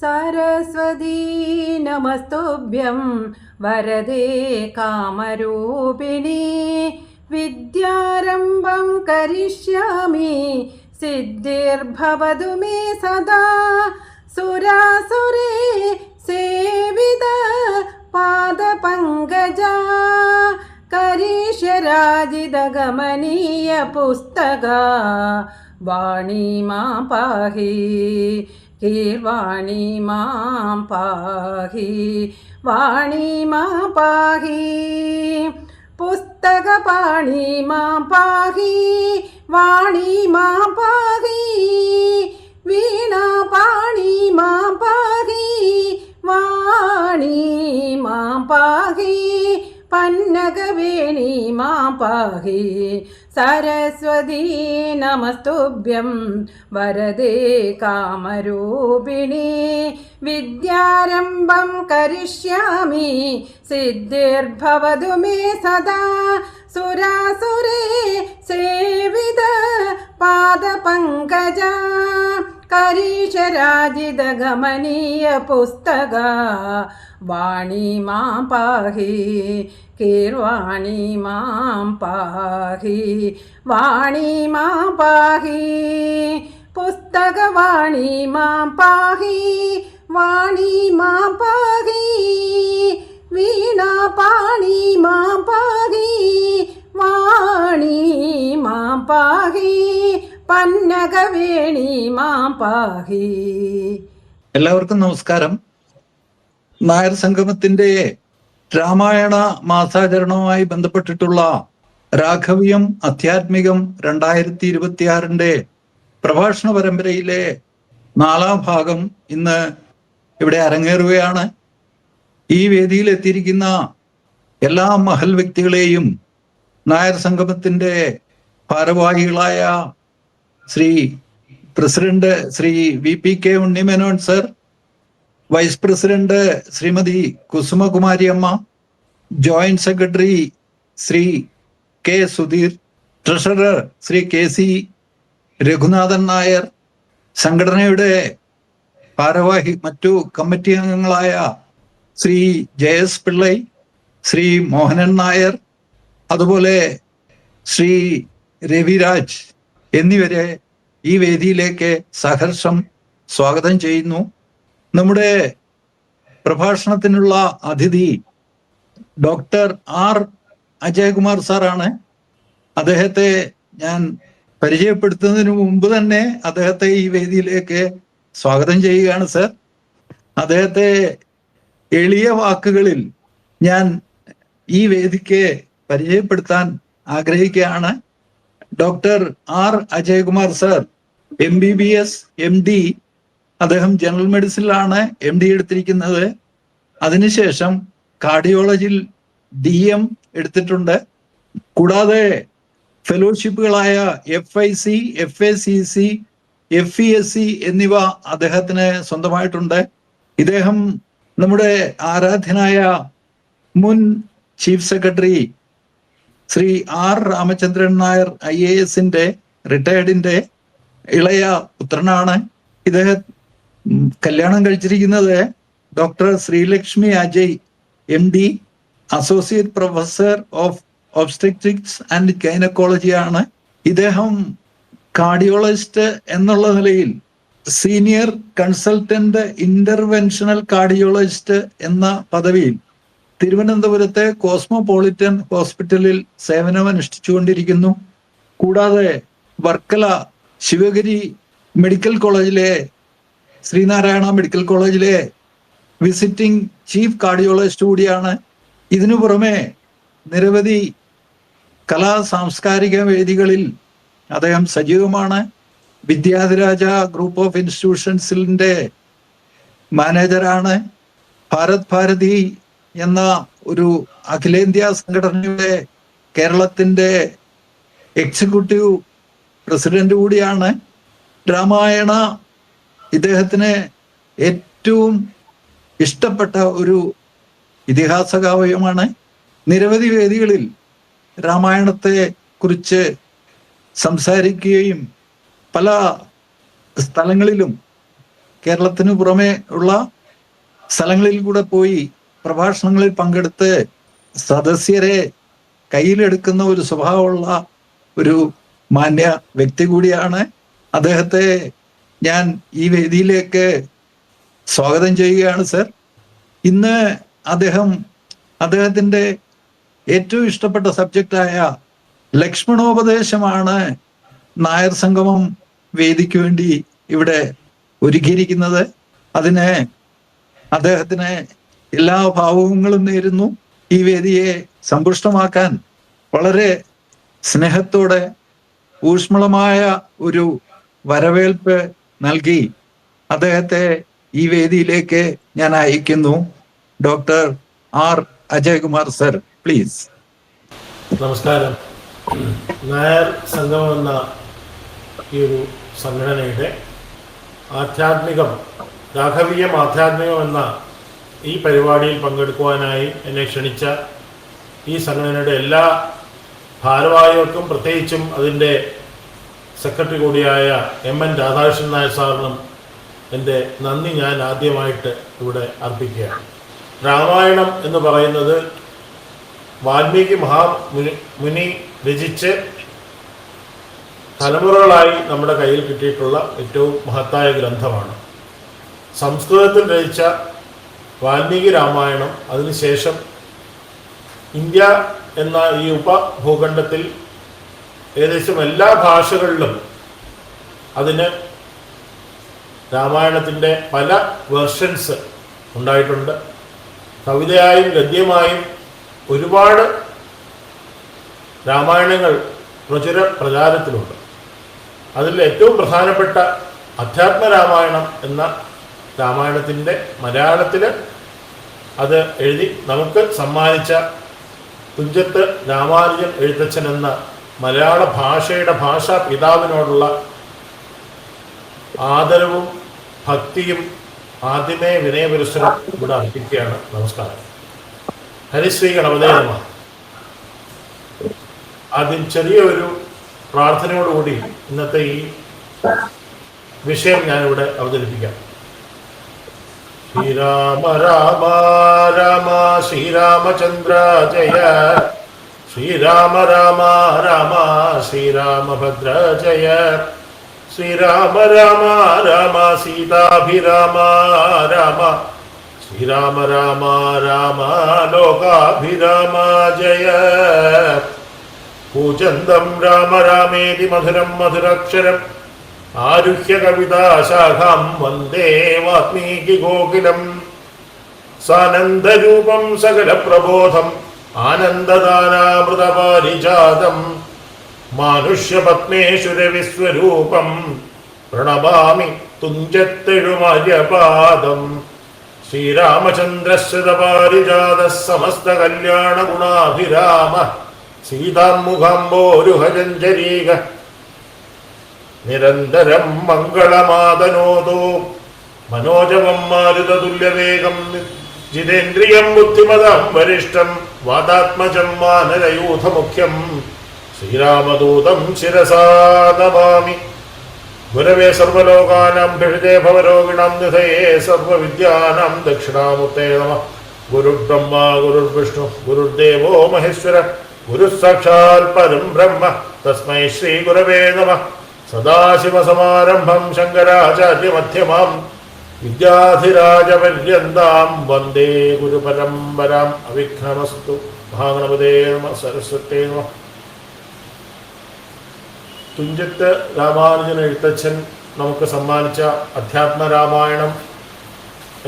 सरस्वती नमस्तुभ्यं वरदे कामरूपिणी विद्यारम्भं करिष्यामि सिद्धिर्भवतु मे सदा सुरासुरे सेविता पादपङ्कजा करीशराजितगमनीय पुस्तका वाणी मां पाहि कीर्वाणी मां पाहि वाणी मां पाहि पुस्तकपाणि मां पाहि वाणी मां पाहि वीणापाणि मां पाहि वाणी मां पाहि पन्नगवेणी मां पाहि सरस्वती नमस्तुभ्यं वरदे कामरूपिणी विद्यारम्भं करिष्यामि सिद्धिर्भवतु मे सदा सुरासुरे सेविता पादपङ्कजा करीशराजितगमनीय पुस्तका वाणी मां पाहि कीर्वाणी मां पाहि वाणी मां पाहि पुस्तकवाणी मां पाहि वाणी मां पाहि वीणापाणि मां पाहि वाणी मां पाहि പന്നകവേണി മാം പാഹി. എല്ലാവർക്കും നമസ്കാരം. നായർ സംഗമത്തിന്റെ രാമായണ മാസാചരണവുമായി ബന്ധപ്പെട്ടിട്ടുള്ള രാഘവീയം അധ്യാത്മികം 2026 പ്രഭാഷണ പരമ്പരയിലെ 4ാം ഭാഗം ഇന്ന് ഇവിടെ അരങ്ങേറുകയാണ്. ഈ വേദിയിൽ എത്തിയിരിക്കുന്ന എല്ലാ മഹൽ വ്യക്തികളെയും നായർ സംഗമത്തിന്റെ ഭാരവാഹികളായ Shri president Shri VPK Unnimenon sir, vice president Shrimathi Kusumakumari അമ്മ, joint secretary Shri K Sudheer, treasurer Shri KC Raghunathan Nair, സംഘടനയുടെ ഭാരവാഹി മറ്റു കമ്മിറ്റി അംഗങ്ങളായ ശ്രീ JS പിള്ളൈ, ശ്രീ മോഹനൻ നായർ, അതുപോലെ ശ്രീ രവിരാജ് എന്നിവരെ ഈ വേദിയിലേക്ക് സഹർഷം സ്വാഗതം ചെയ്യുന്നു. നമ്മുടെ പ്രഭാഷണത്തിനുള്ള അതിഥി ഡോക്ടർ R അജയകുമാർ സാറാണ്. അദ്ദേഹത്തെ ഞാൻ പരിചയപ്പെടുത്തുന്നതിന് മുമ്പ് തന്നെ അദ്ദേഹത്തെ ഈ വേദിയിലേക്ക് സ്വാഗതം ചെയ്യുകയാണ് സർ. അദ്ദേഹത്തെ എളിയ വാക്കുകളിൽ ഞാൻ ഈ വേദിക്ക് പരിചയപ്പെടുത്താൻ ആഗ്രഹിക്കുകയാണ്. Doctor R Ajayakumar sir MBBS MD, അദ്ദേഹം ജനറൽ മെഡിസിനിലാണ് MD എടുത്തിരിക്കുന്നത്. അതിനുശേഷം കാർഡിയോളജിയിൽ DM എടുത്തിട്ടുണ്ട്. കൂടാതെ ഫെലോഷിപ്പുകളായ FIC, FACC, FESC എന്നിവ അദ്ദേഹത്തിന് സ്വന്തമായിട്ടുണ്ട്. ഇദ്ദേഹം നമ്മുടെ ആരാധ്യനായ മുൻ chief secretary Shri R Ramachandran Nair IAS റിട്ടയർഡിന്റെ ഇളയ പുത്രനാണ്. ഇദ്ദേഹം കല്യാണം കഴിച്ചിരിക്കുന്നത് doctor Sreelakshmi Ajay MD, associate professor of obstetrics and gynaecology ആണ്. ഇദ്ദേഹം കാർഡിയോളജിസ്റ്റ് എന്നുള്ള നിലയിൽ സീനിയർ കൺസൾട്ടന്റ് ഇന്റർവെൻഷണൽ കാർഡിയോളജിസ്റ്റ് എന്ന പദവിയിൽ തിരുവനന്തപുരത്തെ കോസ്മോപൊളിറ്റൻ ഹോസ്പിറ്റലിൽ സേവനമനുഷ്ഠിച്ചുകൊണ്ടിരിക്കുന്നു. കൂടാതെ വർക്കല ശിവഗിരി മെഡിക്കൽ കോളേജിലെ ശ്രീനാരായണ മെഡിക്കൽ കോളേജിലെ വിസിറ്റിംഗ് ചീഫ് കാർഡിയോളജിസ്റ്റ് കൂടിയാണ്. ഇതിനു പുറമെ നിരവധി കലാ സാംസ്കാരിക വേദികളിൽ അദ്ദേഹം സജീവമാണ്. വിദ്യാധിരാജ ഗ്രൂപ്പ് ഓഫ് ഇൻസ്റ്റിറ്റ്യൂഷൻസിന്റെ മാനേജറാണ്. ഭാരത് ഭാരതി എന്ന ഒരു അഖിലേന്ത്യാ സംഘടനയുടെ കേരളത്തിന്റെ എക്സിക്യൂട്ടീവ് പ്രസിഡന്റ് കൂടിയാണ്. രാമായണ ഇദ്ദേഹത്തിന് ഏറ്റവും ഇഷ്ടപ്പെട്ട ഒരു ഇതിഹാസ കാവ്യമാണ്. നിരവധി വേദികളിൽ രാമായണത്തെ കുറിച്ച് സംസാരിക്കുകയും പല സ്ഥലങ്ങളിലും കേരളത്തിന് പുറമെ ഉള്ള സ്ഥലങ്ങളിൽ കൂടെ പോയി പ്രഭാഷണങ്ങളിൽ പങ്കെടുത്ത് സദസ്യരെ കയ്യിലെടുക്കുന്ന ഒരു സ്വഭാവമുള്ള ഒരു മാന്യ വ്യക്തി കൂടിയാണ്. അദ്ദേഹത്തെ ഞാൻ ഈ വേദിയിലേക്ക് സ്വാഗതം ചെയ്യുകയാണ് സർ. ഇന്ന് അദ്ദേഹത്തിൻ്റെ ഏറ്റവും ഇഷ്ടപ്പെട്ട സബ്ജക്റ്റായ ലക്ഷ്മണോപദേശമാണ് നായർ സംഗമം വേദിക്ക് വേണ്ടി ഇവിടെ ഒരുക്കിയിരിക്കുന്നത്. അതിന് അദ്ദേഹത്തിന് എല്ലാ ഭാവുകങ്ങളും നേരുന്നു. ഈ വേദിയെ സമ്പുഷ്ടമാക്കാൻ വളരെ സ്നേഹത്തോടെ ഊഷ്മളമായ ഒരു വരവേൽപ്പ് നൽകി അദ്ദേഹത്തെ ഈ വേദിയിലേക്ക് ഞാൻ അയക്കുന്നു. Doctor R Ajayakumar sir, please. നമസ്കാരം. നായർ സംഗമം എന്ന ഈ ഒരു സംഘടനയുടെ രാഘവീയം ആധ്യാത്മികം എന്ന ഈ പരിപാടിയിൽ പങ്കെടുക്കുവാനായി എന്നെ ക്ഷണിച്ച ഈ സംഘടനയുടെ എല്ലാ ഭാരവാഹികൾക്കും, പ്രത്യേകിച്ചും അതിൻ്റെ സെക്രട്ടറി കൂടിയായ MN രാധാകൃഷ്ണൻ നായർ സാറിനും എൻ്റെ നന്ദി ഞാൻ ആദ്യമായിട്ട് ഇവിടെ അർപ്പിക്കുകയാണ്. രാമായണം എന്ന് പറയുന്നത് വാൽമീകി മഹാമുനി രചിച്ച് തലമുറകളായി നമ്മുടെ കയ്യിൽ കിട്ടിയിട്ടുള്ള ഏറ്റവും മഹത്തായ ഗ്രന്ഥമാണ്. സംസ്കൃതത്തിൽ രചിച്ച വാൽമീകി രാമായണം അതിനുശേഷം ഇന്ത്യ എന്ന ഈ ഉപഭൂഖണ്ഡത്തിൽ ഏകദേശം എല്ലാ ഭാഷകളിലും അതിന് രാമായണത്തിൻ്റെ പല വെർഷൻസ് ഉണ്ടായിട്ടുണ്ട്. കവിതയായും ഗദ്യമായും ഒരുപാട് രാമായണങ്ങൾ പ്രചാരത്തിലുണ്ട്. അതിൽ ഏറ്റവും പ്രധാനപ്പെട്ട അധ്യാത്മരാമായണം എന്ന രാമായണത്തിൻ്റെ മലയാളത്തിൽ അത് എഴുതി നമുക്ക് സമ്മാനിച്ച തുഞ്ചത്ത് രാമാനുജൻ എഴുത്തച്ഛൻ എന്ന മലയാള ഭാഷയുടെ ഭാഷാ പിതാവിനോടുള്ള ആദരവും ഭക്തിയും ആദ്യമേ വിനയപുരസ്സരം ഇവിടെ അർപ്പിക്കുകയാണ്. നമസ്കാരം. ഹരിശ്രീ ഗണപതേ നമഃ. ആദ്യം ചെറിയൊരു പ്രാർത്ഥനയോടുകൂടി ഇന്നത്തെ ഈ വിഷയം ഞാനിവിടെ അവതരിപ്പിക്കാം. ശ്രീരാമ രാമ രാമ ശ്രീരാമചന്ദ്ര ജയ, ശ്രീരാമ രാമ രാമ ശ്രീരാമഭദ്ര ജയ, ശ്രീരാമ രാമ രാമ സീതാഭിരാമ രാമ, ശ്രീരാമ രാമ രാമ ലോകാഭിരാമ ജയ. പൂജന്തം രാമ രാമേതി മധുരം മധുരാക്ഷരം ആരുഹ്യ കവിതാശാഖാം വന്ദേ വാൽമീകി ഗോകുലം. സാനന്ദരൂപം സകല പ്രബോധം ആനന്ദദാനാമൃതപാരിജാതം മാനുഷ്യപത്മേശ്വരവിശ്വരൂപം പ്രണമാമി തുഞ്ചത്തെഴുമാര്യപാദം. ശ്രീരാമചന്ദ്രശ്രിതപാരിജാത സമസ്ത കല്യാണ ഗുണാഭിരാമ സീതാമുഖാംബോരുഹജഞ്ജരീക നിരന്തരം മംഗളമാദനോദോ മനോജവം മാരുതതുല്യവേഗം ജിതേന്ദ്രിയം ബുദ്ധിമതാം വരിഷ്ഠം വാദാത്മജം വാനരയൂഥമുഖ്യം ശ്രീരാമദൂതം ശിരസാ നമാമി. ഗുരവേ സർവലോകാനാം ഭിഷജേ ഭവരോഗിണാം നിധയേ സർവവിദ്യാനാം ദക്ഷിണാമൂർത്തേ നമഃ. ഗുരുർബ്രഹ്മ ഗുരുർവിഷ്ണു ഗുരുർദേവോ മഹേശ്വര ഗുരു സാക്ഷാൽ പരം ബ്രഹ്മ തസ്മൈ ശ്രീ ഗുരവേ നമഃ. സദാശിവസമാരംഭം ശങ്കരാചാര്യമധ്യമാം വിദ്യാധിരാജപര്യന്താം വന്ദേ ഗുരുപരമ്പരാം. അവിഘ്നമസ്തു. മഹാഗണപതേ നമഃ. സരസ്വതേ നമഃ. തുഞ്ചത്ത് രാമാനുജൻ എഴുത്തച്ഛൻ നമുക്ക് സമ്മാനിച്ച അധ്യാത്മരാമായണം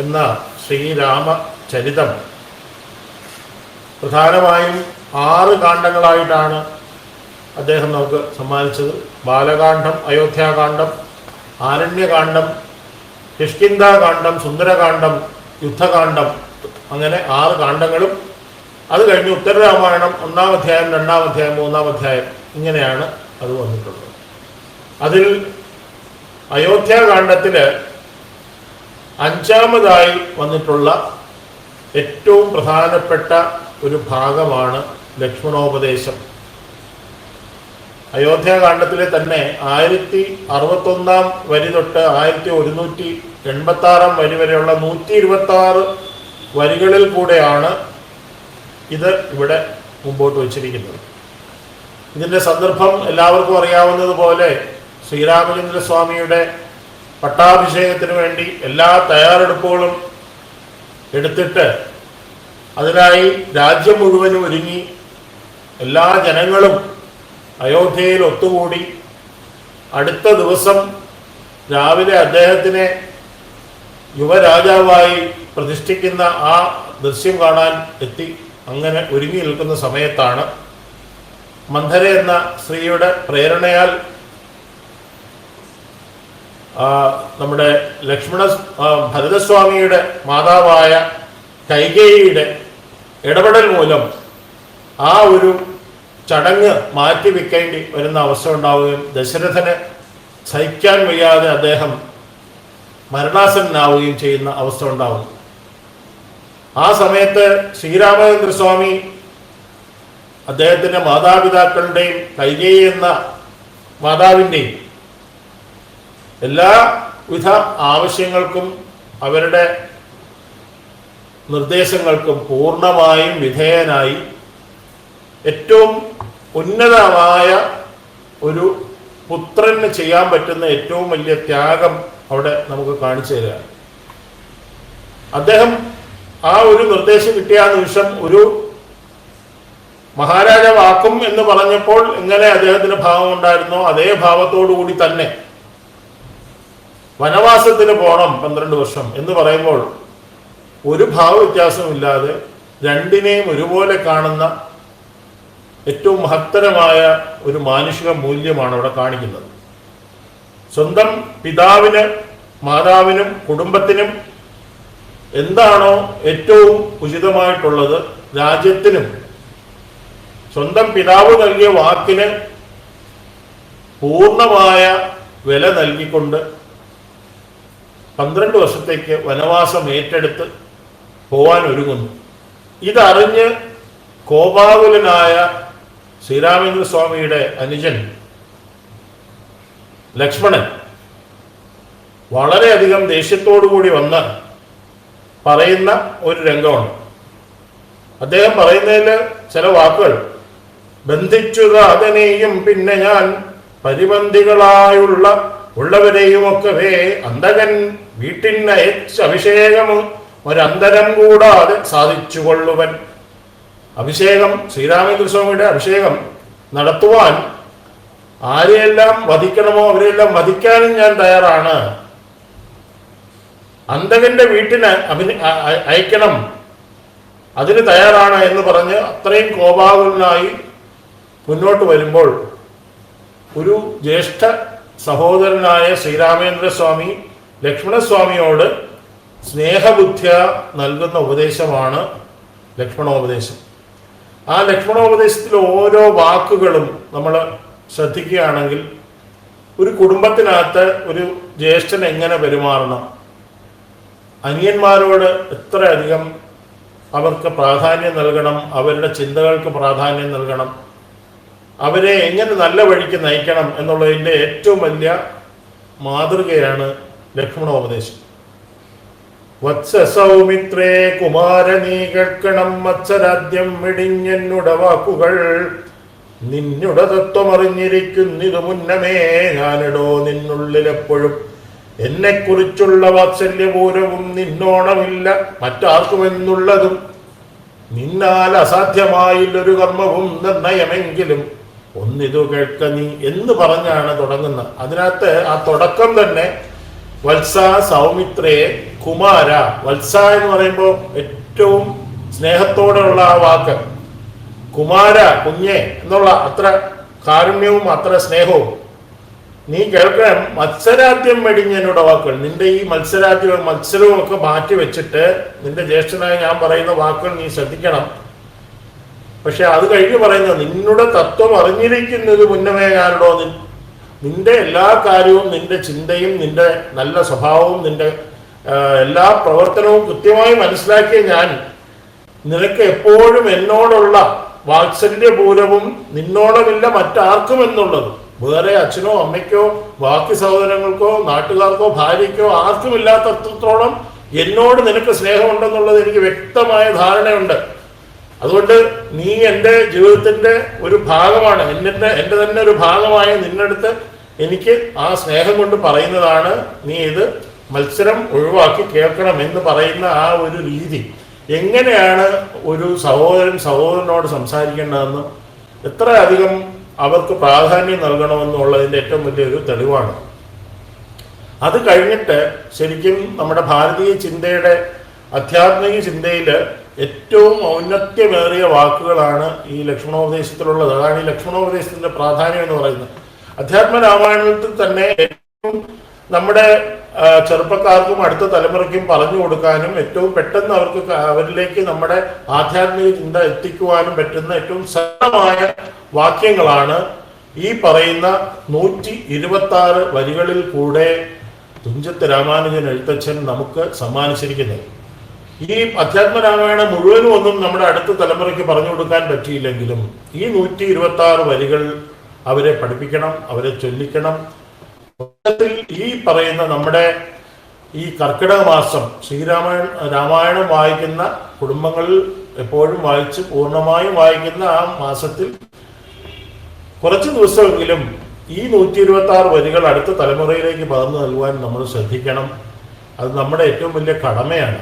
എന്ന ശ്രീരാമചരിതം പ്രധാനമായും 6 കാണ്ഡങ്ങളായിട്ടാണ് അദ്ദേഹം നമുക്ക് സമ്മാനിച്ചത്. ബാലകാന്ഡം, അയോധ്യാകാന്ഡം, ആരണ്യകാന്ഡം, കിഷ്കിന്ധാകാന്ഡം, സുന്ദരകാന്ഡം, യുദ്ധകാന്ഡം, അങ്ങനെ 6 കാണ്ഡങ്ങളും. അത് കഴിഞ്ഞ് ഉത്തരരാമായണം 1-ാം അധ്യായം, 2-ാം അധ്യായം, 3-ാം അധ്യായം, ഇങ്ങനെയാണ് അത് വന്നിട്ടുള്ളത്. അതിൽ അയോധ്യാകാന്ഡത്തിൽ 5-ാമതായി വന്നിട്ടുള്ള ഏറ്റവും പ്രധാനപ്പെട്ട ഒരു ഭാഗമാണ് ലക്ഷ്മണോപദേശം. അയോധ്യാകാന്ഡത്തിലെ തന്നെ 1061 വരി തൊട്ട് 1186 വരി വരെയുള്ള 126 വരികളിൽ കൂടെയാണ് ഇത് ഇവിടെ മുമ്പോട്ട് വച്ചിരിക്കുന്നത്. ഇതിൻ്റെ സന്ദർഭം എല്ലാവർക്കും അറിയാവുന്നതുപോലെ ശ്രീരാമചന്ദ്രസ്വാമിയുടെ പട്ടാഭിഷേകത്തിന് വേണ്ടി എല്ലാ തയ്യാറെടുപ്പുകളും എടുത്തിട്ട് അതിനായി രാജ്യം മുഴുവനും ഒരുങ്ങി എല്ലാ ജനങ്ങളും അയോധ്യയിൽ ഒത്തുകൂടി അടുത്ത ദിവസം രാവിലെ അദ്ദേഹത്തിനെ യുവരാജാവായി പ്രതിഷ്ഠിക്കുന്ന ആ ദൃശ്യം കാണാൻ എത്തി. അങ്ങനെ ഒരുങ്ങി നിൽക്കുന്ന സമയത്താണ് മന്ധര എന്ന സ്ത്രീയുടെ പ്രേരണയാൽ നമ്മുടെ ഭരതസ്വാമിയുടെ മാതാവായ കൈകേയിയുടെ ഇടപെടൽ മൂലം ആ ഒരു ചടങ്ങ് മാറ്റിവെക്കേണ്ടി വരുന്ന അവസ്ഥ ഉണ്ടാവുകയും ദശരഥന് സഹിക്കാൻ വയ്യാതെ അദ്ദേഹം മരണാസന്നനാവുകയും ചെയ്യുന്ന അവസ്ഥ ഉണ്ടാവുന്നു. ആ സമയത്ത് ശ്രീരാമചന്ദ്രസ്വാമി അദ്ദേഹത്തിൻ്റെ മാതാപിതാക്കളുടെയും കൈകേയി എന്ന മാതാവിൻ്റെയും എല്ലാവിധ ആവശ്യങ്ങൾക്കും അവരുടെ നിർദ്ദേശങ്ങൾക്കും പൂർണ്ണമായും വിധേയനായി ഏറ്റവും ഉന്നതമായ ഒരു പുത്രന് ചെയ്യാൻ പറ്റുന്ന ഏറ്റവും വലിയ ത്യാഗം അവിടെ നമുക്ക് കാണിച്ചു തരിക. അദ്ദേഹം ആ ഒരു നിർദ്ദേശം കിട്ടിയ നിമിഷം ഒരു മഹാരാജാവാക്കും എന്ന് പറഞ്ഞപ്പോൾ എങ്ങനെ അദ്ദേഹത്തിന് ഭാവം ഉണ്ടായിരുന്നോ അതേ ഭാവത്തോടു കൂടി തന്നെ വനവാസത്തിന് പോകണം 12 വർഷം എന്ന് പറയുമ്പോൾ ഒരു ഭാവവ്യത്യാസമില്ലാതെ രണ്ടിനെയും ഒരുപോലെ കാണുന്ന ഏറ്റവും മഹത്തരമായ ഒരു മാനുഷിക മൂല്യമാണ് അവിടെ കാണിക്കുന്നത്. സ്വന്തം പിതാവിന് മാതാവിനും കുടുംബത്തിനും എന്താണോ ഏറ്റവും ഉചിതമായിട്ടുള്ളത് രാജ്യത്തിനും സ്വന്തം പിതാവ് നൽകിയ വാക്കിന് പൂർണ്ണമായ വില നൽകിക്കൊണ്ട് 12 വർഷത്തേക്ക് വനവാസം ഏറ്റെടുത്ത് പോവാൻ ഒരുങ്ങുന്നു. ഇതറിഞ്ഞ് കോപാകുലനായ ശ്രീരാമചന്ദ്രസ്വാമിയുടെ അനുജൻ ലക്ഷ്മണൻ വളരെയധികം ദേഷ്യത്തോടുകൂടി വന്ന് പറയുന്ന ഒരു രംഗമാണ്. അദ്ദേഹം പറയുന്നതിൽ ചില വാക്കുകൾ ബന്ധിച്ചു രാധനെയും പിന്നെ ഞാൻ ഉള്ളവരെയുമൊക്കെ അന്തകൻ വീട്ടിനയച്ച് അഭിഷേകം ഒരന്തരം കൂടാതെ സാധിച്ചു കൊള്ളുവൻ. അഭിഷേകം ശ്രീരാമചന്ദ്രസ്വാമിയുടെ അഭിഷേകം നടത്തുവാൻ ആരെയെല്ലാം വധിക്കണമോ അവരെല്ലാം വധിക്കാനും ഞാൻ തയ്യാറാണ്. അന്തകന്റെ വീട്ടിന് അയക്കണം, അതിന് തയ്യാറാണ് എന്ന് പറഞ്ഞ് അത്രയും കോപാകുലനായി മുന്നോട്ട് വരുമ്പോൾ ഒരു ജ്യേഷ്ഠ സഹോദരനായ ശ്രീരാമചന്ദ്രസ്വാമി ലക്ഷ്മണസ്വാമിയോട് സ്നേഹബുദ്ധ്യ നൽകുന്ന ഉപദേശമാണ് ലക്ഷ്മണോപദേശം. ആ ലക്ഷ്മണോപദേശത്തിൽ ഓരോ വാക്കുകളും നമ്മൾ ശ്രദ്ധിക്കുകയാണെങ്കിൽ ഒരു കുടുംബത്തിനകത്ത് ഒരു ജ്യേഷ്ഠൻ എങ്ങനെ പെരുമാറണം, അനിയന്മാരോട് എത്രയധികം അവർക്ക് പ്രാധാന്യം നൽകണം, അവരുടെ ചിന്തകൾക്ക് പ്രാധാന്യം നൽകണം, അവരെ എങ്ങനെ നല്ല വഴിക്ക് നയിക്കണം എന്നുള്ളതിൻ്റെ ഏറ്റവും വലിയ മാതൃകയാണ് ലക്ഷ്മണോപദേശം. വത്സ സൗമിത്രേ കുമാരനീ കേൾക്കണം മത്സരാദ്യം വെടിഞ്ഞെന്നുട വാക്കുകൾ നിന്നുട തത്വമറിഞ്ഞിരിക്കുന്നിതു മുന്നമേ ഞാനിടോ നിന്നുള്ളിലെപ്പോഴും എന്നെക്കുറിച്ചുള്ള വാത്സല്യപൂരവും നിന്നോണമില്ല മറ്റാർക്കുമെന്നുള്ളതും നിന്നാൽ അസാധ്യമായില്ലൊരു കർമ്മവും നിർണയമെങ്കിലും ഒന്നിതു കേൾക്ക നീ എന്ന് പറഞ്ഞാണ് തുടങ്ങുന്നത്. അതിനകത്ത് ആ തുടക്കം തന്നെ വത്സ സൗമിത്രേ കുമാര. വത്സ എന്ന് പറയുമ്പോൾ ഏറ്റവും സ്നേഹത്തോടെയുള്ള ആ വാക്ക്, കുമാര കുഞ്ഞെ എന്നുള്ള അത്ര കാരുണ്യവും അത്ര സ്നേഹവും. നീ കേൾക്കണം മത്സരാദ്യം വെടിഞ്ഞെന്നുടെ വാക്കുകൾ. നിന്റെ ഈ മത്സരവും ഒക്കെ മാറ്റി വെച്ചിട്ട് നിന്റെ ജ്യേഷ്ഠനായ ഞാൻ പറയുന്ന വാക്കുകൾ നീ ശ്രദ്ധിക്കണം. പക്ഷെ അത് കഴിഞ്ഞ് പറയുന്നത് നിന്നുടെ തത്വം അറിഞ്ഞിരിക്കുന്നത് മുന്നമേ ഞാനിടോ നിന്റെ എല്ലാ കാര്യവും നിന്റെ ചിന്തയും നിന്റെ നല്ല സ്വഭാവവും നിന്റെ എല്ലാ പ്രവർത്തനവും കൃത്യമായി മനസ്സിലാക്കിയ ഞാൻ നിനക്ക് എപ്പോഴും എന്നോടുള്ള വാത്സല്യപൂരവും നിന്നോളമില്ല മറ്റാർക്കും എന്നുള്ളത്. വേറെ അച്ഛനോ അമ്മയ്ക്കോ ബാക്കി സഹോദരങ്ങൾക്കോ നാട്ടുകാർക്കോ ഭാര്യയ്ക്കോ ആർക്കുമില്ലാത്തത്രത്തോളം എന്നോട് നിനക്ക് സ്നേഹമുണ്ടെന്നുള്ളത് എനിക്ക് വ്യക്തമായ ധാരണയുണ്ട്. അതുകൊണ്ട് നീ എൻ്റെ ജീവിതത്തിന്റെ ഒരു ഭാഗമാണ്, എൻ്റെ തന്നെ ഒരു ഭാഗമായ നിന്നടുത്ത് എനിക്ക് ആ സ്നേഹം കൊണ്ട് പറയുന്നതാണ് നീ ഇത് മത്സരം ഒഴിവാക്കി കേൾക്കണം എന്ന് പറയുന്ന ആ ഒരു രീതി. എങ്ങനെയാണ് ഒരു സഹോദരനോട് സംസാരിക്കേണ്ടതെന്നും എത്ര അധികം അവർക്ക് പ്രാധാന്യം നൽകണമെന്നുള്ളതിൻ്റെ ഏറ്റവും വലിയൊരു തെളിവാണ്. അത് കഴിഞ്ഞിട്ട് ശരിക്കും നമ്മുടെ ഭാരതീയ ചിന്തയുടെ ആധ്യാത്മിക ചിന്തയിൽ ഏറ്റവും ഔന്നത്യമേറിയ വാക്കുകളാണ് ഈ ലക്ഷ്മണോപദേശത്തിലുള്ളത്. അതാണ് ഈ ലക്ഷ്മണോപദേശത്തിന്റെ പ്രാധാന്യം എന്ന് പറയുന്നത്. അധ്യാത്മ രാമായണത്തിൽ തന്നെ ഏറ്റവും നമ്മുടെ ചെറുപ്പക്കാർക്കും അടുത്ത തലമുറയ്ക്കും പറഞ്ഞു കൊടുക്കാനും ഏറ്റവും പെട്ടെന്ന് അവരിലേക്ക് നമ്മുടെ ആധ്യാത്മിക ചിന്ത എത്തിക്കുവാനും പറ്റുന്ന ഏറ്റവും സരളമായ വാക്യങ്ങളാണ് ഈ പറയുന്ന 126 വരികളിൽ കൂടെ തുഞ്ചത്ത് രാമാനുജൻ എഴുത്തച്ഛൻ നമുക്ക് സമ്മാനിച്ചിരിക്കുന്നത്. ഈ അധ്യാത്മ രാമായണം മുഴുവനും ഒന്നും നമ്മുടെ അടുത്ത തലമുറയ്ക്ക് പറഞ്ഞു കൊടുക്കാൻ പറ്റിയില്ലെങ്കിലും ഈ 126 വരികൾ അവരെ പഠിപ്പിക്കണം, അവരെ ചൊല്ലിക്കണം. ഈ പറയുന്ന നമ്മുടെ ഈ കർക്കിടക മാസം രാമായണം വായിക്കുന്ന കുടുംബങ്ങളിൽ എപ്പോഴും വായിച്ച് പൂർണ്ണമായും വായിക്കുന്ന ആ മാസത്തിൽ കുറച്ച് ദിവസമെങ്കിലും ഈ 126 വരികൾ അടുത്ത തലമുറയിലേക്ക് പകർന്നു നൽകുവാൻ നമ്മൾ ശ്രദ്ധിക്കണം. അത് നമ്മുടെ ഏറ്റവും വലിയ കടമയാണ്.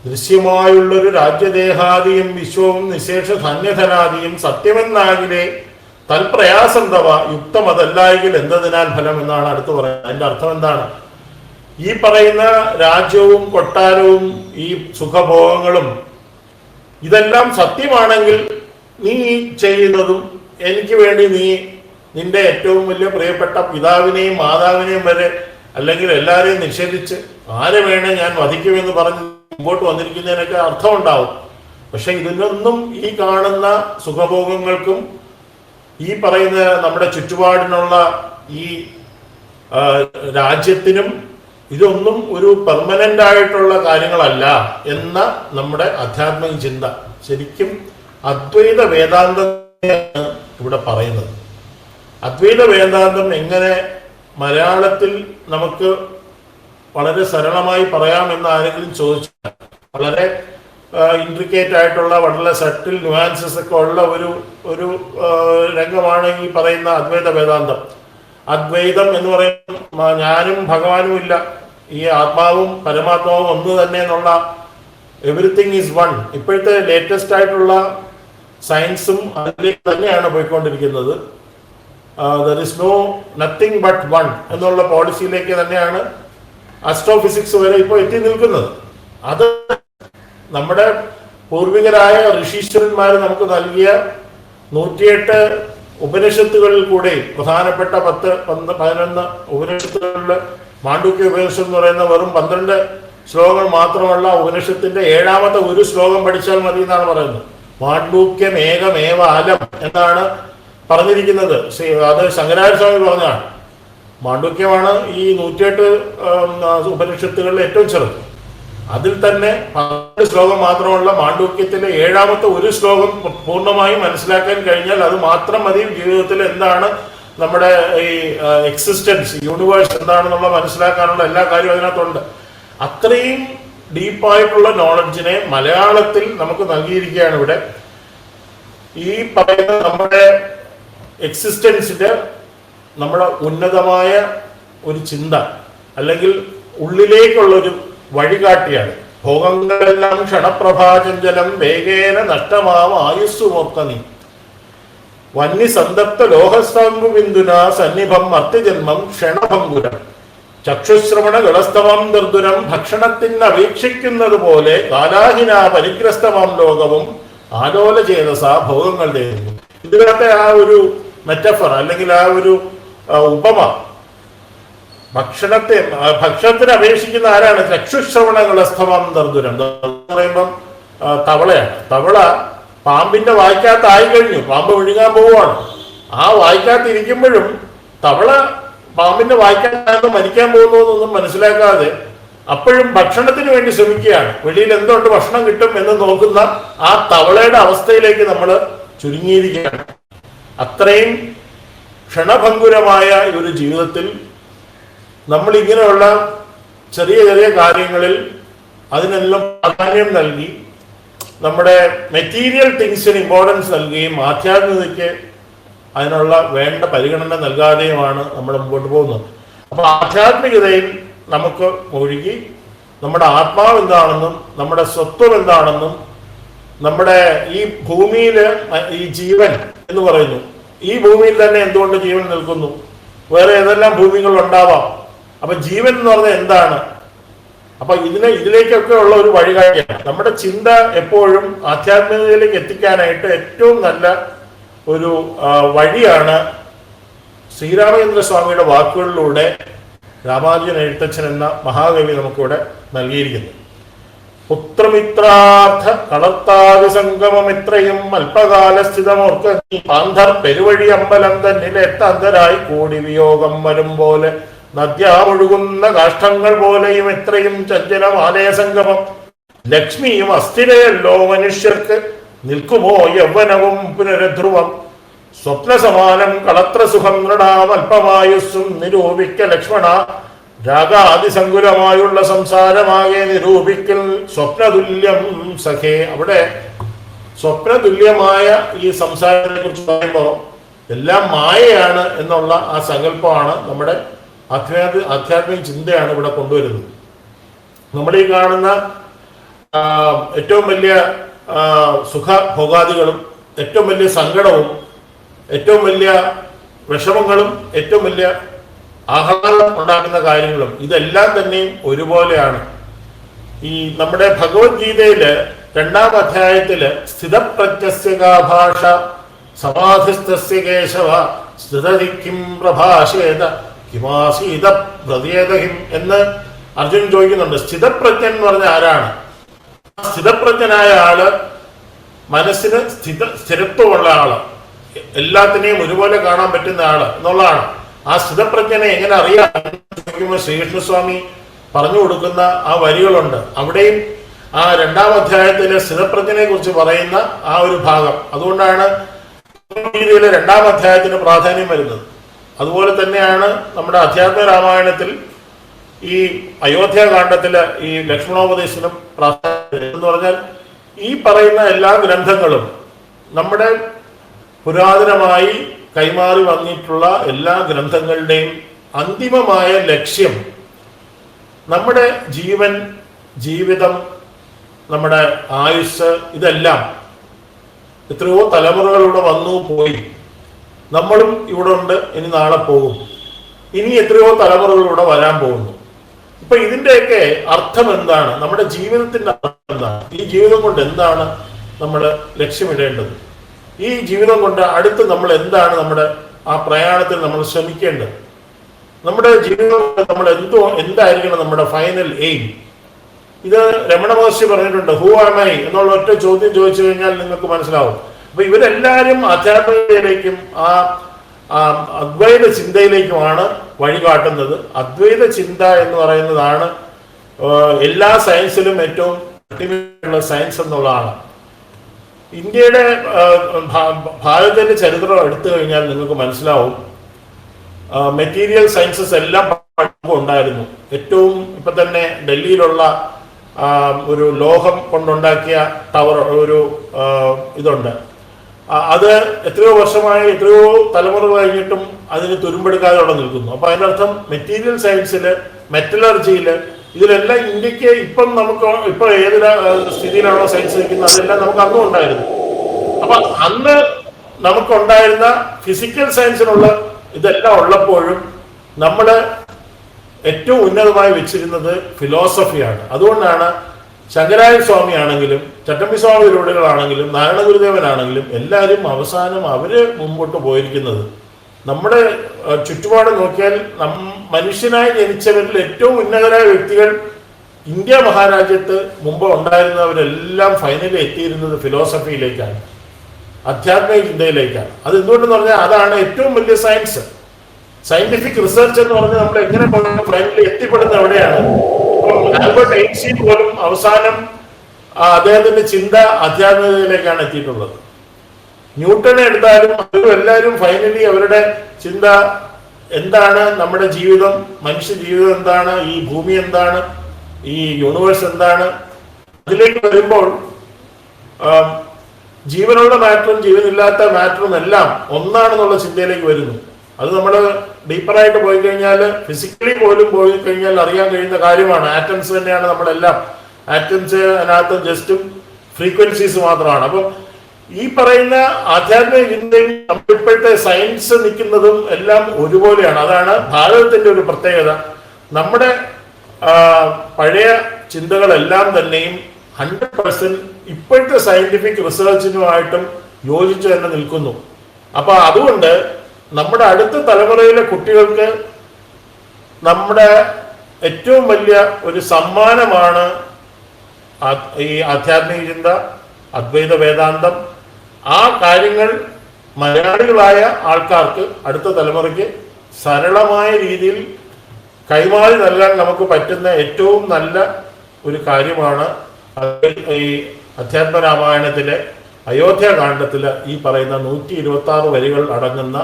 ദൃശ്യമായുള്ളൊരു രാജ്യദേഹാദിയും വിശ്വവും നിശേഷ ധന്യധനാദിയും സത്യമെന്നാകിലേ തൽപ്രയാസം തവ യുക്തമതല്ലായെങ്കിൽ എന്തതിനാൽ ഫലം എന്നാണ് അടുത്ത് പറയുന്നത്. അതിന്റെ അർത്ഥം എന്താണ്? ഈ പറയുന്ന രാജ്യവും കൊട്ടാരവും ഈ സുഖഭോഗങ്ങളും ഇതെല്ലാം സത്യമാണെങ്കിൽ നീ ചെയ്യുന്നതും എനിക്ക് വേണ്ടി നീ നിന്റെ ഏറ്റവും വലിയ പ്രിയപ്പെട്ട പിതാവിനെയും മാതാവിനെയും വരെ അല്ലെങ്കിൽ എല്ലാവരെയും നിഷേധിച്ച് ആരെ വേണേ ഞാൻ വധിക്കുമെന്ന് പറഞ്ഞ് മുമ്പോട്ട് വന്നിരിക്കുന്നതിനൊക്കെ അർത്ഥമുണ്ടാവും. പക്ഷെ ഇതിനൊന്നും ഈ കാണുന്ന സുഖഭോഗങ്ങൾക്കും ഈ പറയുന്ന നമ്മുടെ ചുറ്റുപാടിനുള്ള ഈ രാജ്യത്തിനും ഇതൊന്നും ഒരു പെർമനന്റ് ആയിട്ടുള്ള കാര്യങ്ങളല്ല എന്ന നമ്മുടെ ആധ്യാത്മിക ചിന്ത ശരിക്കും അദ്വൈത വേദാന്തം ഇവിടെ പറയുന്നത്. അദ്വൈത വേദാന്തം എങ്ങനെ മലയാളത്തിൽ നമുക്ക് വളരെ സരളമായി പറയാമെന്ന് ആരെങ്കിലും ചോദിച്ചാൽ വളരെ ഇൻട്രിക്കേറ്റ് ആയിട്ടുള്ള വളരെ സട്ടിൽ ന്യൂആൻസസ് ഒക്കെ ഉള്ള ഒരു രംഗമാണ് ഈ പറയുന്ന അദ്വൈത വേദാന്തം. അദ്വൈതം എന്ന് പറയുമ്പോൾ ഞാനും ഭഗവാനും ഇല്ല, ഈ ആത്മാവും പരമാത്മാവും ഒന്ന് തന്നെ എന്നുള്ള എവറിത്തിങ് ഈസ് വൺ. ഇപ്പോഴത്തെ ലേറ്റസ്റ്റ് ആയിട്ടുള്ള സയൻസും അതിലേക്ക് തന്നെയാണ് പോയിക്കൊണ്ടിരിക്കുന്നത്. There is no nothing but one എന്നുള്ള പോളിസിയിലേക്ക് തന്നെയാണ് ആസ്ട്രോഫിസിക്സ് വരെ ഇപ്പോൾ എത്തി നിൽക്കുന്നത്. അത് നമ്മുടെ പൂർവികരായ ഋഷീശ്വരന്മാർ നമുക്ക് നൽകിയ 108 ഉപനിഷത്തുകളിൽ കൂടെ പ്രധാനപ്പെട്ട 10-11 ഉപനിഷത്തുകളിൽ മാണ്ഡൂക്യ ഉപനിഷത്ത് എന്ന് പറയുന്ന വെറും 12 ശ്ലോകങ്ങൾ മാത്രമുള്ള ഉപനിഷത്തിന്റെ 7ാമത്തെ ഒരു ശ്ലോകം പഠിച്ചാൽ മതി എന്നാണ് പറയുന്നത്. മാണ്ഡൂക്യം ഏകമേവ അലം എന്നാണ് പറഞ്ഞിരിക്കുന്നത്. അത് ശങ്കരാചാര്യ സ്വാമി പറഞ്ഞാണ്. മാണ്ഡൂക്യമാണ് ഈ 108 ഉപനിഷത്തുകളിൽ ഏറ്റവും ചെറുത്. അതിൽ തന്നെ 12 ശ്ലോകം മാത്രമുള്ള മാണ്ഡൂക്യത്തിലെ 7ാമത്തെ ഒരു ശ്ലോകം പൂർണ്ണമായും മനസ്സിലാക്കാൻ കഴിഞ്ഞാൽ അത് മാത്രം മതി ജീവിതത്തിൽ എന്താണ് നമ്മുടെ ഈ എക്സിസ്റ്റൻസ്, യൂണിവേഴ്സ് എന്താണെന്നുള്ള മനസ്സിലാക്കാനുള്ള എല്ലാ കാര്യവും അതിനകത്തുണ്ട്. അത്രയും ഡീപ്പായിട്ടുള്ള നോളജിനെ മലയാളത്തിൽ നമുക്ക് നൽകിയിരിക്കുകയാണ് ഇവിടെ. ഈ പറയുന്ന നമ്മുടെ എക്സിസ്റ്റൻസിന്റെ നമ്മുടെ ഉന്നതമായ ഒരു ചിന്ത അല്ലെങ്കിൽ ഉള്ളിലേക്കുള്ളൊരു വഴികാട്ടിയാണ്. ഭോഗങ്ങളെല്ലാം ക്ഷണപ്രഭാചഞ്ചലം വേഗേന നഷ്ടമാം ആയുസ്സുമോർക്ക നീ വന്യസന്തപ്ത ലോഹസ്തംഭു ബിന്ദുന സന്നിഭം മർത്യജന്മം ക്ഷണഭംഗുരം ചക്ഷുശ്രവണ ഗളസ്തമം ദർദുരം ഭക്ഷണത്തിന് അപേക്ഷിക്കുന്നത് പോലെ കാലാഹിന പരിഗ്രസ്തമാം ലോകവും ആലോലചേതസ ഭോഗങ്ങൾ തേടുന്നു. ഇതിനകത്തെ ആ ഒരു മെറ്റഫർ അല്ലെങ്കിൽ ആ ഒരു ഉപമ ഭക്ഷണത്തിന് അപേക്ഷിക്കുന്ന ആരാണ്? ചക്ഷുശ്രവണ ഗളസ്തമം ദർദുരം എന്ന് പറയുമ്പം തവളയാണ്. തവള പാമ്പിന്റെ വായ്ക്കകത്തായി കഴിഞ്ഞു, പാമ്പ് വിഴുങ്ങാൻ പോവുകയാണ്. ആ വായ്ക്കകത്തിരിക്കുമ്പോഴും തവള പാമ്പിന്റെ വായ്ക്കകത്ത് മരിക്കാൻ പോകുന്നു എന്നൊന്നും മനസ്സിലാക്കാതെ അപ്പോഴും ഭക്ഷണത്തിന് വേണ്ടി ശ്രമിക്കുകയാണ്. വെളിയിൽ എന്തുകൊണ്ട് ഭക്ഷണം കിട്ടും എന്ന് നോക്കുന്ന ആ തവളയുടെ അവസ്ഥയിലേക്ക് നമ്മൾ ചുരുങ്ങിയിരിക്കുകയാണ്. അത്രയും ക്ഷണഭങ്കുരമായ ഒരു ജീവിതത്തിൽ നമ്മൾ ഇങ്ങനെയുള്ള ചെറിയ ചെറിയ കാര്യങ്ങളിൽ അതിനെല്ലാം പ്രാധാന്യം നൽകി നമ്മുടെ മെറ്റീരിയൽ തിങ്സിന് ഇമ്പോർട്ടൻസ് നൽകുകയും ആധ്യാത്മികതയ്ക്ക് അതിനുള്ള വേണ്ട പരിഗണന നൽകാതെയുമാണ് നമ്മൾ മുമ്പോട്ട് പോകുന്നത്. അപ്പൊ ആധ്യാത്മികതയിൽ നമുക്ക് ഒഴുകി നമ്മുടെ ആത്മാവ് എന്താണെന്നും നമ്മുടെ സ്വത്വം എന്താണെന്നും നമ്മുടെ ഈ ഭൂമിയിൽ ഈ ജീവൻ എന്ന് പറയുന്നു, ഈ ഭൂമിയിൽ തന്നെ എന്തുകൊണ്ട് ജീവൻ നിൽക്കുന്നു, വേറെ ഏതെല്ലാം ഭൂമികൾ ഉണ്ടാവാം. അപ്പൊ ജീവൻ എന്ന് പറഞ്ഞാൽ എന്താണ്? അപ്പൊ ഇതിലേക്കൊക്കെ ഉള്ള ഒരു വഴികാട്ടിയാണ്. നമ്മുടെ ചിന്ത എപ്പോഴും ആധ്യാത്മികതയിലേക്ക് എത്തിക്കാനായിട്ട് ഏറ്റവും നല്ല ഒരു വഴിയാണ് ശ്രീരാമചന്ദ്ര സ്വാമിയുടെ വാക്കുകളിലൂടെ രാമാനുജൻ എഴുത്തച്ഛൻ എന്ന മഹാകവി നമുക്കിവിടെ നൽകിയിരിക്കുന്നു. പുത്രമിത്രാർത്ഥ കളർത്താതി സംഗമം ഇത്രയും അല്പകാലസ്ഥിതമോർക്ക് പാന്ധർ പെരുവഴി അമ്പലം തന്നിൽ എത്താന്തരായി കൂടി വിയോഗം വരും പോലെ നദ്യാമൊഴുകുന്ന കാഷ്ടങ്ങൾ പോലെയും എത്രയും ചഞ്ചലമാലയ സംഗമം ലക്ഷ്മിയും അസ്ഥിരയല്ലോ മനുഷ്യർക്ക് നിൽക്കുമോ യൗവനവും പുനരധ്രുവം സ്വപ്നസമാനം കളത്ര സുഖം നൃണാം അല്പമായുസ്സും നിരൂപിക്ക ലക്ഷ്മണ രാഗാതിസങ്കുലമായുള്ള സംസാരമാകെ നിരൂപിക്കൽ സ്വപ്നതുല്യം സഖേ. അവിടെ സ്വപ്നതുല്യമായ ഈ സംസാരത്തെ കുറിച്ച് പറയുമ്പോൾ എല്ലാം മായയാണ് എന്നുള്ള ആ സങ്കല്പമാണ് നമ്മുടെ ആധ്യാത്മിക ചിന്തയാണ് ഇവിടെ കൊണ്ടുവരുന്നത്. നമ്മൾ ഈ കാണുന്ന ഏറ്റവും വലിയ സുഖഭോഗാദികളും ഏറ്റവും വലിയ സങ്കടവും ഏറ്റവും വലിയ വിഷമങ്ങളും ഏറ്റവും വലിയ ആഹ്ലാദം ഉണ്ടാക്കുന്ന കാര്യങ്ങളും ഇതെല്ലാം തന്നെയും ഒരുപോലെയാണ്. ഈ നമ്മുടെ ഭഗവത്ഗീതയില് 2-ാം അധ്യായത്തില് സ്ഥിതപ്രജ്ഞസ്യ ഭാഷ സമാധിസ്ഥസ്യ കേശവ സ്ഥിതതിക്കിം പ്രഭാഷേത കിമാസീത വ്രതേതഹിം എന്ന് അർജുനൻ ചോദിക്കുന്നുണ്ട്. സ്ഥിതപ്രജ്ഞൻ എന്ന് പറഞ്ഞ ആരാണ്? സ്ഥിതപ്രജ്ഞനായ ആള് മനസ്സിന് സ്ഥിരത്വമുള്ള ആള്, എല്ലാത്തിനെയും ഒരുപോലെ കാണാൻ പറ്റുന്ന ആള് എന്നുള്ളതാണ്. ആ സ്ഥിതപ്രജ്ഞനെ എങ്ങനെ അറിയാം? ശ്രീകൃഷ്ണസ്വാമി പറഞ്ഞു കൊടുക്കുന്ന ആ വരികളുണ്ട്. അവിടെയും ആ 2-ാം അധ്യായത്തിലെ സ്ഥിതപ്രജ്ഞനെ കുറിച്ച് പറയുന്ന ആ ഒരു ഭാഗം, അതുകൊണ്ടാണ് 2-ാം അധ്യായത്തിന് പ്രാധാന്യം വരുന്നത്. അതുപോലെ തന്നെയാണ് നമ്മുടെ അധ്യാത്മ രാമായണത്തിൽ ഈ അയോധ്യാകാന്ഡത്തില് ഈ ലക്ഷ്മണോപദേശത്തിനും പ്രാധാന്യം എന്ന് പറഞ്ഞാൽ ഈ പറയുന്ന എല്ലാ ഗ്രന്ഥങ്ങളും നമ്മുടെ പുരാതനമായി കൈമാറി വന്നിട്ടുള്ള എല്ലാ ഗ്രന്ഥങ്ങളുടെയും അന്തിമമായ ലക്ഷ്യം നമ്മുടെ ജീവൻ, ജീവിതം, നമ്മുടെ ആയുസ് ഇതെല്ലാം എത്രയോ തലമുറകളിലൂടെ വന്നു പോയി. നമ്മളും ഇവിടെ ഉണ്ട്, ഇനി നാളെ പോകും, ഇനി എത്രയോ തലമുറകളിലൂടെ വരാൻ പോകുന്നു. ഇപ്പൊ ഇതിന്റെയൊക്കെ അർത്ഥം എന്താണ്? നമ്മുടെ ജീവിതത്തിന്റെ അർത്ഥം എന്താണ്? ഈ ജീവിതം കൊണ്ട് എന്താണ് നമ്മൾ ലക്ഷ്യമിടേണ്ടത്? ഈ ജീവിതം കൊണ്ട് അടുത്ത് നമ്മൾ എന്താണ് നമ്മുടെ ആ പ്രയാണത്തിൽ നമ്മൾ ശ്രമിക്കേണ്ടത്? നമ്മുടെ ജീവിതം നമ്മൾ എന്തായിരിക്കണം നമ്മുടെ ഫൈനൽ എയിം? ഇത് രമണ മഹർഷി പറഞ്ഞിട്ടുണ്ട്. ഹൂ ആം ഐ എന്നുള്ള ഒറ്റ ചോദ്യം ചോദിച്ചു കഴിഞ്ഞാൽ നിങ്ങൾക്ക് മനസ്സിലാവും. അപ്പൊ ഇവരെല്ലാവരും ആധ്യാത്മികതയിലേക്കും ആ അദ്വൈത ചിന്തയിലേക്കുമാണ് വഴികാട്ടുന്നത്. അദ്വൈത ചിന്ത എന്ന് പറയുന്നതാണ് എല്ലാ സയൻസിലും ഏറ്റവും അൾട്ടിമേറ്റ് സയൻസ് എന്നുള്ളതാണ്. ഇന്ത്യയുടെ ഭാരതത്തിന്റെ ചരിത്രം എടുത്തു കഴിഞ്ഞാൽ നിങ്ങൾക്ക് മനസ്സിലാവും. മെറ്റീരിയൽ സയൻസസ് എല്ലാം ഉണ്ടായിരുന്നു. ഏറ്റവും ഇപ്പൊ തന്നെ ഡൽഹിയിലുള്ള ഒരു ലോഹം കൊണ്ടുണ്ടാക്കിയ ടവർ ഒരു ഇതുണ്ട്. അത് എത്രയോ വർഷമായി എത്രയോ തലമുറ കഴിഞ്ഞിട്ടും അതിന് തുരുമ്പെടുക്കാതെ അവിടെ നിൽക്കുന്നു. അപ്പൊ അതിനർത്ഥം മെറ്റീരിയൽ സയൻസില്, മെറ്റലർജിയില്, ഇതിലെല്ലാം ഇന്ത്യക്ക് ഇപ്പൊ ഏത് സ്ഥിതിയിലാണോ സയൻസ് നിൽക്കുന്നത് അതെല്ലാം നമുക്ക് അന്നും ഉണ്ടായിരുന്നു. അപ്പൊ അന്ന് നമുക്കുണ്ടായിരുന്ന ഫിസിക്കൽ സയൻസിനുള്ള ഇതെല്ലാം ഉള്ളപ്പോഴും നമ്മൾ ഏറ്റവും ഉന്നതമായി വെച്ചിരുന്നത് ഫിലോസഫിയാണ്. അതുകൊണ്ടാണ് ശങ്കരായ സ്വാമി ആണെങ്കിലും ചട്ടമ്പി സ്വാമി തിരുവടികളാണെങ്കിലും നാരായണ ഗുരുദേവനാണെങ്കിലും എല്ലാവരും അവസാനം അവര് മുമ്പോട്ട് പോയിരിക്കുന്നത്. നമ്മുടെ ചുറ്റുപാട് നോക്കിയാൽ മനുഷ്യനായി ജനിച്ചവരിൽ ഏറ്റവും ഉന്നതരായ വ്യക്തികൾ ഇന്ത്യ മഹാരാജ്യത്ത് മുമ്പ് ഉണ്ടായിരുന്നവരെല്ലാം ഫൈനലി എത്തിയിരുന്നത് ഫിലോസഫിയിലേക്കാണ്, ആധ്യാത്മിക ചിന്തയിലേക്കാണ്. അത് എന്തുകൊണ്ടെന്ന് പറഞ്ഞാൽ അതാണ് ഏറ്റവും വലിയ സയൻസ്. സയന്റിഫിക് റിസർച്ച് എന്ന് പറഞ്ഞാൽ നമ്മൾ എങ്ങനെ ഫൈനലി എത്തിപ്പെടുന്ന എവിടെയാണ്? ആൽബർട്ട് ഐൻസ്റ്റീൻ പോലും അവസാനം അദ്ദേഹത്തിന്റെ ചിന്ത ആധ്യാത്മികതയിലേക്കാണ് എത്തിയിട്ടുള്ളത്. ന്യൂട്ടനെ എടുത്താലും അവരും എല്ലാവരും ഫൈനലി അവരുടെ ചിന്ത എന്താണ്, നമ്മുടെ ജീവിതം, മനുഷ്യ ജീവിതം എന്താണ്, ഈ ഭൂമി എന്താണ്, ഈ യൂണിവേഴ്സ് എന്താണ്, അതിലേക്ക് വരുമ്പോൾ ജീവനുള്ള മാറ്ററും ജീവനില്ലാത്ത മാറ്ററും എല്ലാം ഒന്നാണെന്നുള്ള ചിന്തയിലേക്ക് വരുന്നു. അത് നമ്മൾ ഡീപ്പറായിട്ട് പോയി കഴിഞ്ഞാൽ, ഫിസിക്കലി പോലും പോയി കഴിഞ്ഞാൽ അറിയാൻ കഴിയുന്ന കാര്യമാണ്. ആറ്റംസ് തന്നെയാണ് നമ്മളെല്ലാം. ആറ്റംസ് അതിനകത്ത് ജസ്റ്റും ഫ്രീക്വൻസീസ് മാത്രമാണ്. അപ്പം ഈ പറയുന്ന ആധ്യാത്മിക ചിന്തയും നമ്മളിപ്പോഴത്തെ സയൻസ് നിൽക്കുന്നതും എല്ലാം ഒരുപോലെയാണ്. അതാണ് ഭാരതത്തിന്റെ ഒരു പ്രത്യേകത. നമ്മുടെ പഴയ ചിന്തകളെല്ലാം തന്നെയും 100% ഇപ്പോഴത്തെ സയന്റിഫിക് റിസർച്ചിനുമായിട്ടും യോജിച്ച് തന്നെ നിൽക്കുന്നു. അപ്പൊ അതുകൊണ്ട് നമ്മുടെ അടുത്ത തലമുറയിലെ കുട്ടികൾക്ക് നമ്മുടെ ഏറ്റവും വലിയ ഒരു സമ്മാനമാണ് ഈ ആധ്യാത്മിക ചിന്ത, അദ്വൈത വേദാന്തം. ആ കാര്യങ്ങൾ മലയാളികളായ ആൾക്കാർക്ക്, അടുത്ത തലമുറയ്ക്ക് സരളമായ രീതിയിൽ കൈമാറി നൽകാൻ നമുക്ക് പറ്റുന്ന ഏറ്റവും നല്ല ഒരു കാര്യമാണ് ഈ അധ്യാത്മരാമായണത്തിലെ അയോധ്യാകാന്ഡത്തില് ഈ പറയുന്ന 126 വരികൾ അടങ്ങുന്ന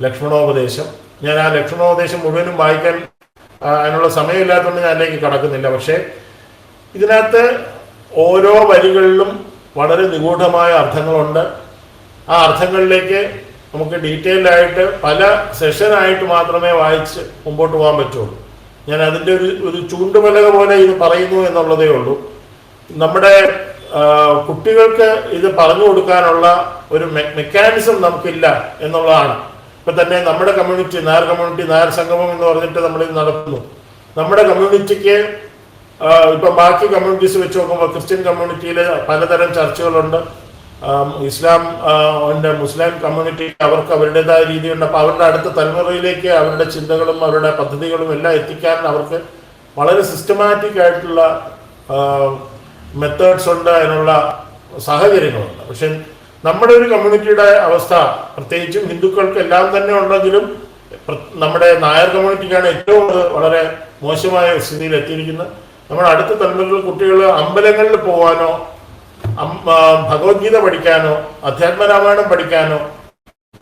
ലക്ഷ്മണോപദേശം. ഞാൻ ആ ലക്ഷ്മണോപദേശം മുഴുവനും വായിക്കാൻ അതിനുള്ള സമയമില്ലാത്തതുകൊണ്ട് ഞാൻ അതിലേക്ക് കടക്കുന്നില്ല. പക്ഷേ ഇതിനകത്ത് ഓരോ വരികളിലും വളരെ നിഗൂഢമായ അർത്ഥങ്ങളുണ്ട്. ആ അർത്ഥങ്ങളിലേക്ക് നമുക്ക് ഡീറ്റെയിൽഡ് ആയിട്ട് പല സെഷനായിട്ട് മാത്രമേ വായിച്ച് മുമ്പോട്ട് പോകാൻ പറ്റുള്ളൂ. ഞാൻ അതിൻ്റെ ഒരു ചൂണ്ടുപലക പോലെ ഇത് പറയുന്നു എന്നുള്ളതേ ഉള്ളൂ. നമ്മുടെ കുട്ടികൾക്ക് ഇത് പറഞ്ഞു കൊടുക്കാനുള്ള ഒരു മെക്കാനിസം നമുക്കില്ല എന്നുള്ളതാണ്. ഇപ്പൊ തന്നെ നമ്മുടെ കമ്മ്യൂണിറ്റി, നായർ സംഗമം എന്ന് പറഞ്ഞിട്ട് നമ്മളിത് നടത്തുന്നു. നമ്മുടെ കമ്മ്യൂണിറ്റിക്ക് ഇപ്പം ബാക്കി കമ്മ്യൂണിറ്റീസ് വെച്ച് നോക്കുമ്പോൾ ക്രിസ്ത്യൻ കമ്മ്യൂണിറ്റിയിൽ പലതരം ചർച്ചകളുണ്ട്. ഇസ്ലാം മുസ്ലിം കമ്മ്യൂണിറ്റി അവർക്ക് അവരുടേതായ രീതിയുണ്ട്. അപ്പോൾ അവരുടെ അടുത്ത തലമുറയിലേക്ക് അവരുടെ ചിന്തകളും അവരുടെ പദ്ധതികളും എല്ലാം എത്തിക്കാൻ അവർക്ക് വളരെ സിസ്റ്റമാറ്റിക് ആയിട്ടുള്ള മെത്തേഡ്സ് ഉണ്ട്, അതിനുള്ള സാഹചര്യങ്ങളുണ്ട്. പക്ഷെ നമ്മുടെ ഒരു കമ്മ്യൂണിറ്റിയുടെ അവസ്ഥ, പ്രത്യേകിച്ചും ഹിന്ദുക്കൾക്ക് എല്ലാം തന്നെ ഉണ്ടെങ്കിലും നമ്മുടെ നായർ കമ്മ്യൂണിറ്റിക്കാണ് ഏറ്റവും വളരെ മോശമായ സ്ഥിതിയിൽ എത്തിയിരിക്കുന്നത്. നമ്മുടെ അടുത്ത തലമുറയിലുള്ള കുട്ടികൾ അമ്പലങ്ങളിൽ പോകാനോ ഭഗവത്ഗീത പഠിക്കാനോ അധ്യാത്മരാമായണം പഠിക്കാനോ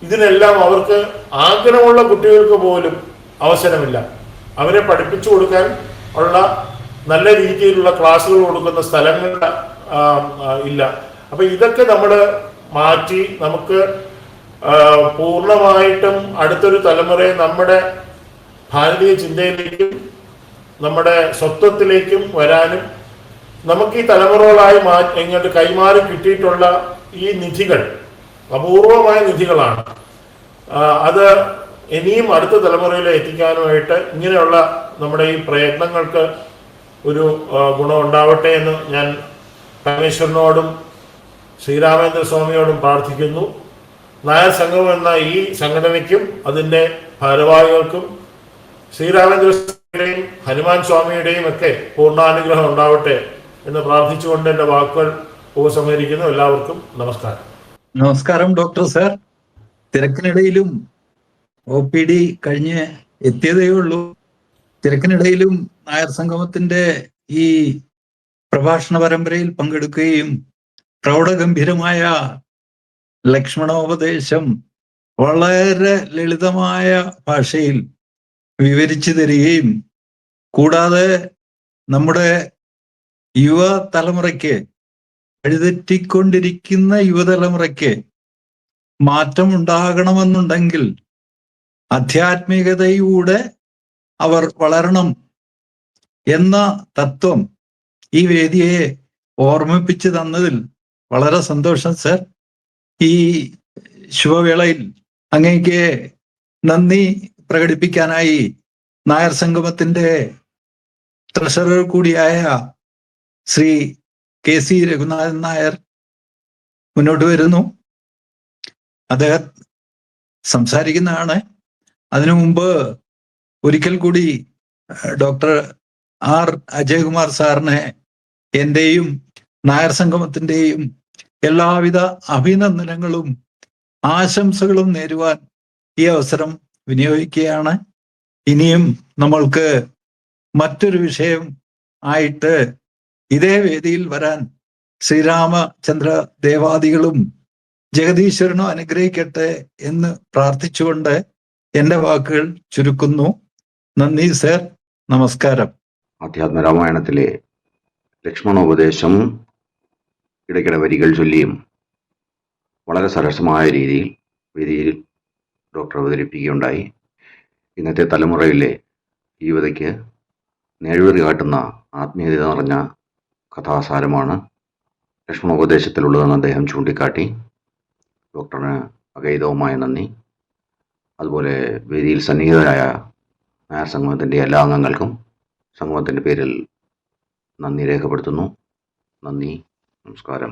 ഇതിനെല്ലാം അവർക്ക് ആഗ്രഹമുള്ള കുട്ടികൾക്ക് പോലും അവസരമില്ല. അവരെ പഠിപ്പിച്ചു കൊടുക്കാൻ ഉള്ള നല്ല രീതിയിലുള്ള ക്ലാസ്സുകൾ കൊടുക്കുന്ന സ്ഥലങ്ങൾ ഇല്ല. അപ്പൊ ഇതൊക്കെ നമ്മൾ മാറ്റി നമുക്ക് പൂർണ്ണമായിട്ടും അടുത്തൊരു തലമുറയെ നമ്മുടെ ഭാരതീയ ചിന്തയിലേക്കും നമ്മുടെ സ്വത്വത്തിലേക്കും വരാനും നമുക്ക് ഈ തലമുറകളായി ഇങ്ങോട്ട് കൈമാറി കിട്ടിയിട്ടുള്ള ഈ നിധികൾ അപൂർവമായ നിധികളാണ്. അത് ഇനിയും അടുത്ത തലമുറയിൽ എത്തിക്കാനുമായിട്ട് ഇങ്ങനെയുള്ള നമ്മുടെ ഈ പ്രയത്നങ്ങൾക്ക് ഒരു ഗുണം ഉണ്ടാവട്ടെ എന്ന് ഞാൻ പരമേശ്വരനോടും ശ്രീരാമേന്ദ്ര സ്വാമിയോടും പ്രാർത്ഥിക്കുന്നു. നായർ സംഘം എന്ന ഈ സംഘടനയ്ക്കും അതിൻ്റെ ഭാരവാഹികൾക്കും ശ്രീരാമേന്ദ്ര സ്വാമിയുടെയും ഹനുമാൻ സ്വാമിയുടെയും ഒക്കെ പൂർണ്ണാനുഗ്രഹം ഉണ്ടാവട്ടെ എന്ന് പ്രാർത്ഥിച്ചുകൊണ്ട് എൻ്റെ വാക്കുകൾ ഉപസംഹരിക്കുന്നു. എല്ലാവർക്കും നമസ്കാരം. നമസ്കാരം ഡോക്ടർ സാർ. തിരക്കിനിടയിലും OPD കഴിഞ്ഞ് എത്തിയതേ ഉള്ളൂ. തിരക്കിനിടയിലും നായർ സംഗമത്തിന്റെ ഈ പ്രഭാഷണ പരമ്പരയിൽ പങ്കെടുക്കുകയും പ്രൗഢഗംഭീരമായ ലക്ഷ്മണോപദേശം വളരെ ലളിതമായ ഭാഷയിൽ വിവരിച്ചു തരികയും കൂടാതെ നമ്മുടെ യുവതലമുറയ്ക്ക്, വഴിതെറ്റിക്കൊണ്ടിരിക്കുന്ന യുവതലമുറയ്ക്ക് മാറ്റം ഉണ്ടാകണമെന്നുണ്ടെങ്കിൽ ആധ്യാത്മികതയിലൂടെ അവർ വളരണം എന്ന തത്വം ഈ വേദിയെ ഓർമ്മിപ്പിച്ചു തന്നതിൽ വളരെ സന്തോഷം സർ. ഈ ശുഭവേളയിൽ അങ്ങേക്ക് നന്ദി പ്രകടിപ്പിക്കാനായി നായർ സംഗമത്തിന്റെ ട്രഷറർ കൂടിയായ ശ്രീ KC രഘുനാഥൻ നായർ മുന്നോട്ട് വരുന്നു. അദ്ദേഹം സംസാരിക്കുന്നതാണ്. അതിനു മുമ്പ് ഒരിക്കൽ കൂടി ഡോക്ടർ R അജയകുമാർ സാറിനെ എൻ്റെയും നായർ സംഗമത്തിൻ്റെയും എല്ലാവിധ അഭിനന്ദനങ്ങളും ആശംസകളും നേരുവാൻ ഈ അവസരം വിനിയോഗിക്കുകയാണ്. ഇനിയും നമ്മൾക്ക് മറ്റൊരു വിഷയം ആയിട്ട് ഇതേ വേദിയിൽ വരാൻ ശ്രീരാമചന്ദ്ര ദേവാദികളും ജഗദീശ്വരനും അനുഗ്രഹിക്കട്ടെ എന്ന് പ്രാർത്ഥിച്ചുകൊണ്ട് എൻ്റെ വാക്കുകൾ ചുരുക്കുന്നു. നന്ദി സർ, നമസ്കാരം. അധ്യാത്മരാമായണത്തിലെ ലക്ഷ്മണോപദേശം ഇടയ്ക്കിടെ വരികൾ ചൊല്ലിയും വളരെ സരസമായ രീതിയിൽ വേദിയിൽ ഡോക്ടർ അവതരിപ്പിക്കുകയുണ്ടായി. ഇന്നത്തെ തലമുറയിലെ യുവതയ്ക്ക് നേഴ്വറി കാട്ടുന്ന ആത്മീയത നിറഞ്ഞ കഥാസാരമാണ് ലക്ഷ്മണോപദേശത്തിലുള്ളതെന്ന് അദ്ദേഹം ചൂണ്ടിക്കാട്ടി. ഡോക്ടറിന് അഗൈതവുമായ നന്ദി. അതുപോലെ വേദിയിൽ സന്നിഹിതരായ നായർ സംഗമത്തിൻ്റെ എല്ലാ അംഗങ്ങൾക്കും സംഗമത്തിൻ്റെ പേരിൽ നന്ദി രേഖപ്പെടുത്തുന്നു. നന്ദി, നമസ്കാരം.